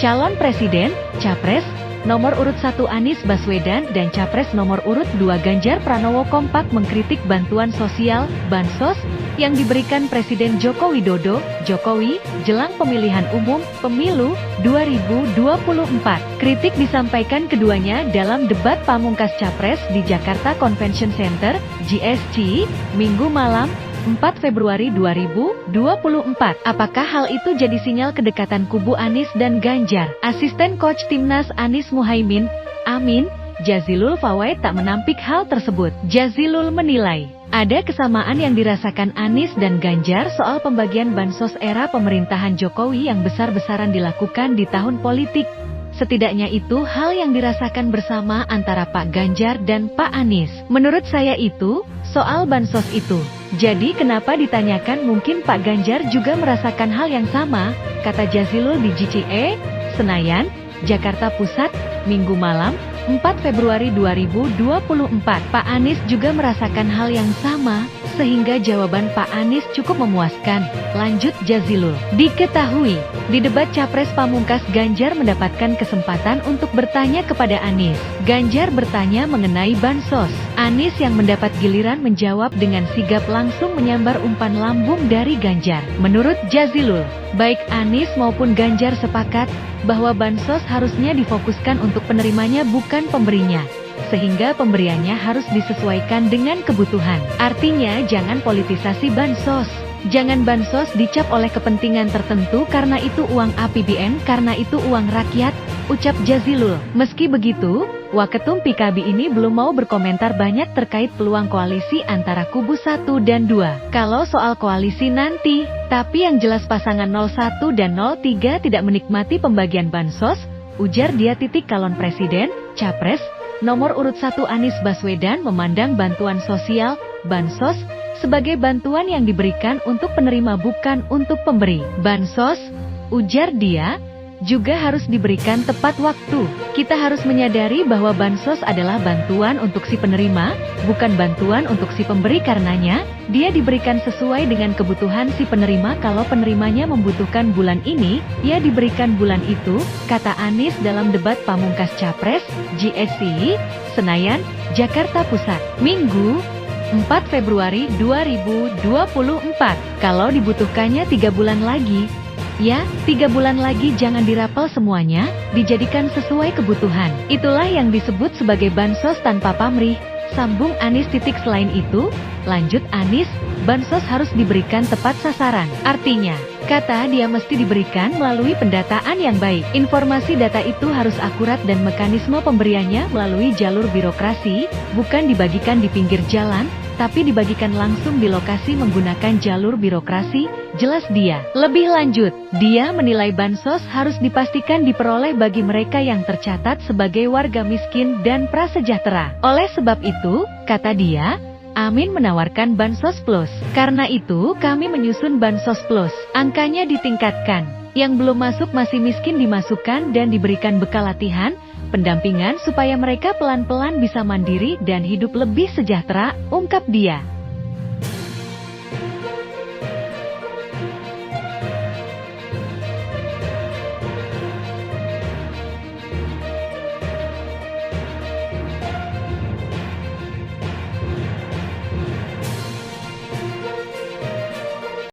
Calon Presiden, Capres, nomor urut 1 Anies Baswedan dan Capres nomor urut 2 Ganjar Pranowo kompak mengkritik bantuan sosial, Bansos, yang diberikan Presiden Joko Widodo, Jokowi, jelang pemilihan umum, pemilu, 2024. Kritik disampaikan keduanya dalam debat pamungkas Capres di Jakarta Convention Center, JSC, Minggu malam, 4 Februari 2024. Apakah hal itu jadi sinyal kedekatan kubu Anies dan Ganjar? Asisten coach timnas Anies Muhaimin, Amin, Jazilul Fawait tak menampik hal tersebut. Jazilul menilai, ada kesamaan yang dirasakan Anies dan Ganjar soal pembagian bansos era pemerintahan Jokowi yang besar-besaran dilakukan di tahun politik. Setidaknya itu hal yang dirasakan bersama antara Pak Ganjar dan Pak Anies. Menurut saya itu, soal bansos itu. Jadi kenapa ditanyakan mungkin Pak Ganjar juga merasakan hal yang sama, kata Jazilul di JCE, Senayan, Jakarta Pusat, Minggu malam, 4 Februari 2024. Pak Anies juga merasakan hal yang sama, sehingga jawaban Pak Anies cukup memuaskan. Lanjut Jazilul. Diketahui, di debat Capres pamungkas Ganjar mendapatkan kesempatan untuk bertanya kepada Anies. Ganjar bertanya mengenai bansos. Anies yang mendapat giliran menjawab dengan sigap langsung menyambar umpan lambung dari Ganjar. Menurut Jazilul, baik Anies maupun Ganjar sepakat bahwa bansos harusnya difokuskan untuk penerimanya bukan pemberinya, sehingga pemberiannya harus disesuaikan dengan kebutuhan. Artinya jangan politisasi bansos. Jangan bansos dicap oleh kepentingan tertentu karena itu uang APBN, karena itu uang rakyat, ucap Jazilul. Meski begitu, Waketum PKB ini belum mau berkomentar banyak terkait peluang koalisi antara kubu 1 dan 2. Kalau soal koalisi nanti, tapi yang jelas pasangan 01 dan 03 tidak menikmati pembagian bansos, ujar dia. Calon Presiden, Capres, nomor urut 1 Anies Baswedan memandang bantuan sosial, bansos, sebagai bantuan yang diberikan untuk penerima bukan untuk pemberi. Bansos, ujar dia, juga harus diberikan tepat waktu. Kita harus menyadari bahwa bansos adalah bantuan untuk si penerima, bukan bantuan untuk si pemberi. Karenanya, dia diberikan sesuai dengan kebutuhan si penerima. Kalau penerimanya membutuhkan bulan ini, ya diberikan bulan itu, kata Anies dalam debat pamungkas Capres, JSC, Senayan, Jakarta Pusat, Minggu, 4 Februari 2024. Kalau dibutuhkannya 3 bulan lagi, ya, 3 bulan lagi, jangan dirapel semuanya, dijadikan sesuai kebutuhan. Itulah yang disebut sebagai bansos tanpa pamrih, sambung Anies. Selain itu, lanjut Anies, bansos harus diberikan tepat sasaran. Artinya, kata dia, mesti diberikan melalui pendataan yang baik. Informasi data itu harus akurat dan mekanisme pemberiannya melalui jalur birokrasi, bukan dibagikan di pinggir jalan, tapi dibagikan langsung di lokasi menggunakan jalur birokrasi, jelas dia. Lebih lanjut, dia menilai bansos harus dipastikan diperoleh bagi mereka yang tercatat sebagai warga miskin dan prasejahtera. Oleh sebab itu, kata dia, Amin menawarkan Bansos Plus. Karena itu kami menyusun Bansos Plus. Angkanya ditingkatkan. Yang belum masuk masih miskin dimasukkan dan diberikan bekal latihan, pendampingan supaya mereka pelan-pelan bisa mandiri dan hidup lebih sejahtera, ungkap dia.